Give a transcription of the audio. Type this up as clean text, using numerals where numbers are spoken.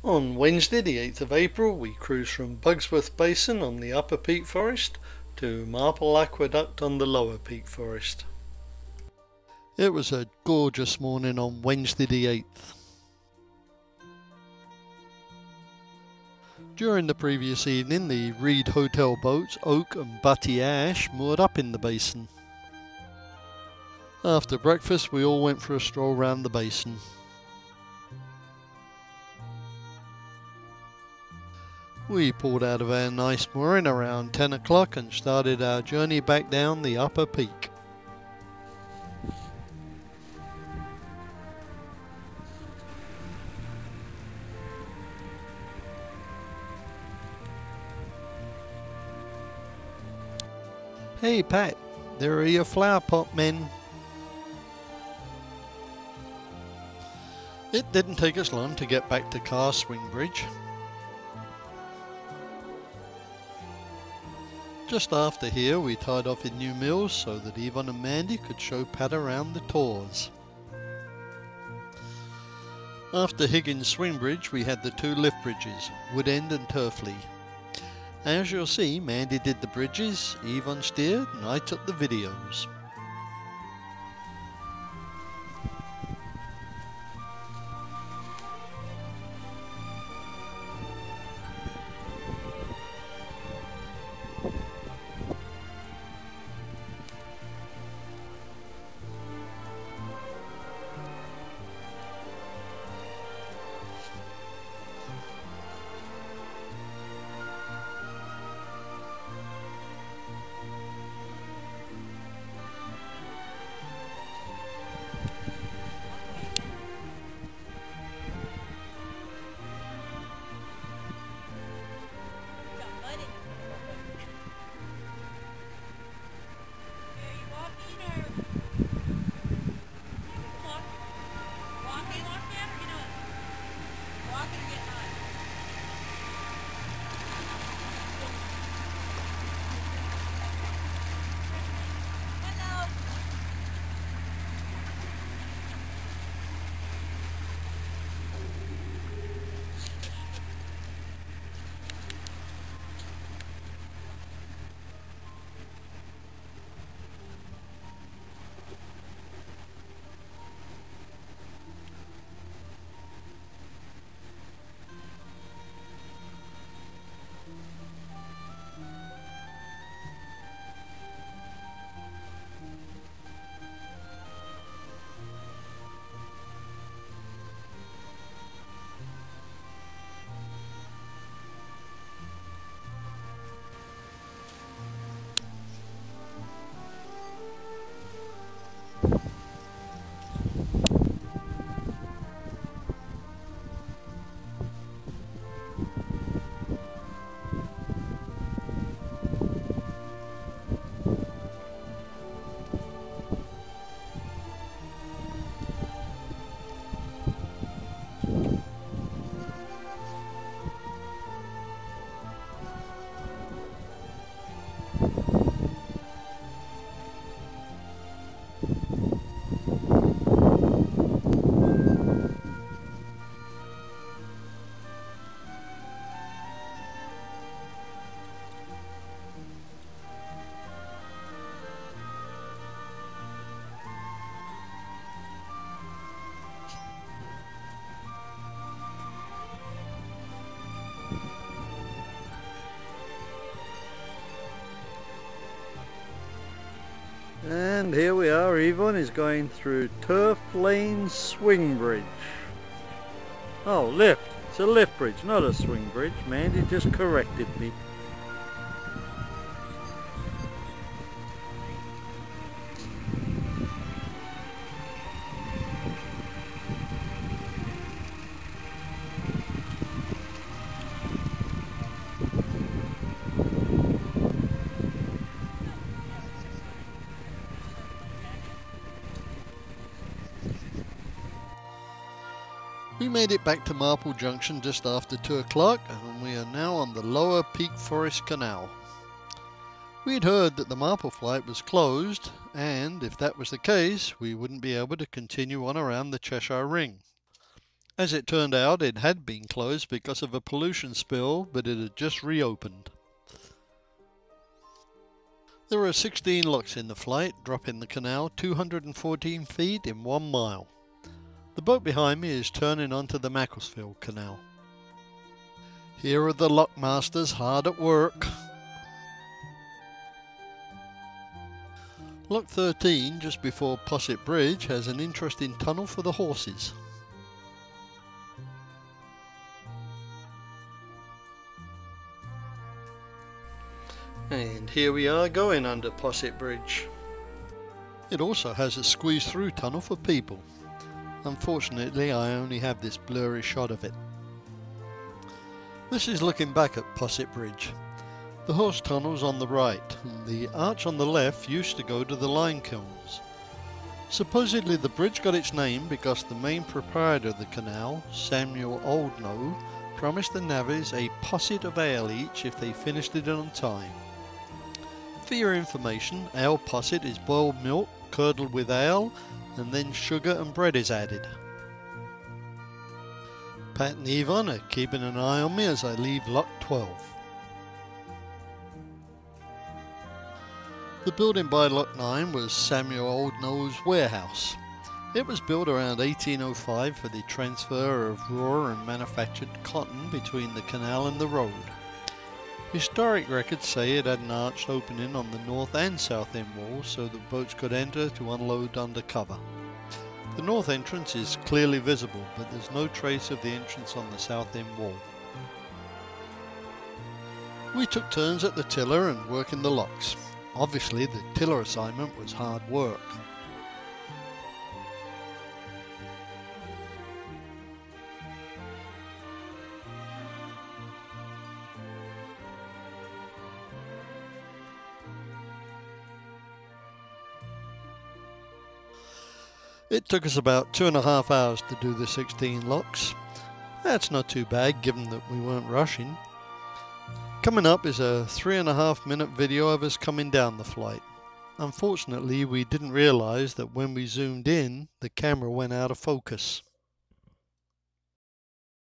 On Wednesday the 8th of April we cruised from Bugsworth Basin on the Upper Peak Forest to Marple Aqueduct on the Lower Peak Forest. It was a gorgeous morning on Wednesday the 8th. During the previous evening the Reed Hotel boats Oak and Butty Ash moored up in the basin. After breakfast we all went for a stroll round the basin. We pulled out of our nice mooring around 10 o'clock and started our journey back down the upper peak. Hey Pat, there are your flower pot men. It didn't take us long to get back to Carr Swing Bridge. Just after here we tied off in New Mills so that Yvonne and Mandy could show Pat around the tours. After Higgins Swing Bridge we had the two lift bridges, Woodend and Turfley. As you'll see, Mandy did the bridges, Yvonne steered and I took the videos. And here we are, Yvonne is going through Turf Lane Swing Bridge. Oh, lift. It's a lift bridge, not a swing bridge. Mandy just corrected me. We made it back to Marple Junction just after 2 o'clock and we are now on the Lower Peak Forest Canal. We'd heard that the Marple flight was closed and if that was the case we wouldn't be able to continue on around the Cheshire Ring. As it turned out, it had been closed because of a pollution spill, but it had just reopened. There are 16 locks in the flight, dropping the canal 214 feet in 1 mile. The boat behind me is turning onto the Macclesfield Canal. Here are the lockmasters hard at work. Lock 13, just before Posset Bridge, has an interesting tunnel for the horses. And here we are going under Posset Bridge. It also has a squeeze-through tunnel for people. Unfortunately, I only have this blurry shot of it. This is looking back at Posset Bridge. The horse tunnel's on the right, and the arch on the left used to go to the lime kilns. Supposedly the bridge got its name because the main proprietor of the canal, Samuel Oldknow, promised the navvies a posset of ale each if they finished it on time. For your information, ale posset is boiled milk curdled with ale, and then sugar and bread is added. Pat and Yvonne are keeping an eye on me as I leave Lock 12. The building by Lock 9 was Samuel Oldknow's warehouse. It was built around 1805 for the transfer of raw and manufactured cotton between the canal and the road. Historic records say it had an arched opening on the north and south end walls so the boats could enter to unload under cover. The north entrance is clearly visible, but there's no trace of the entrance on the south end wall. We took turns at the tiller and working the locks. Obviously the tiller assignment was hard work. It took us about 2.5 hours to do the 16 locks. That's not too bad given that we weren't rushing. Coming up is a 3.5 minute video of us coming down the flight. Unfortunately, we didn't realise that when we zoomed in, the camera went out of focus.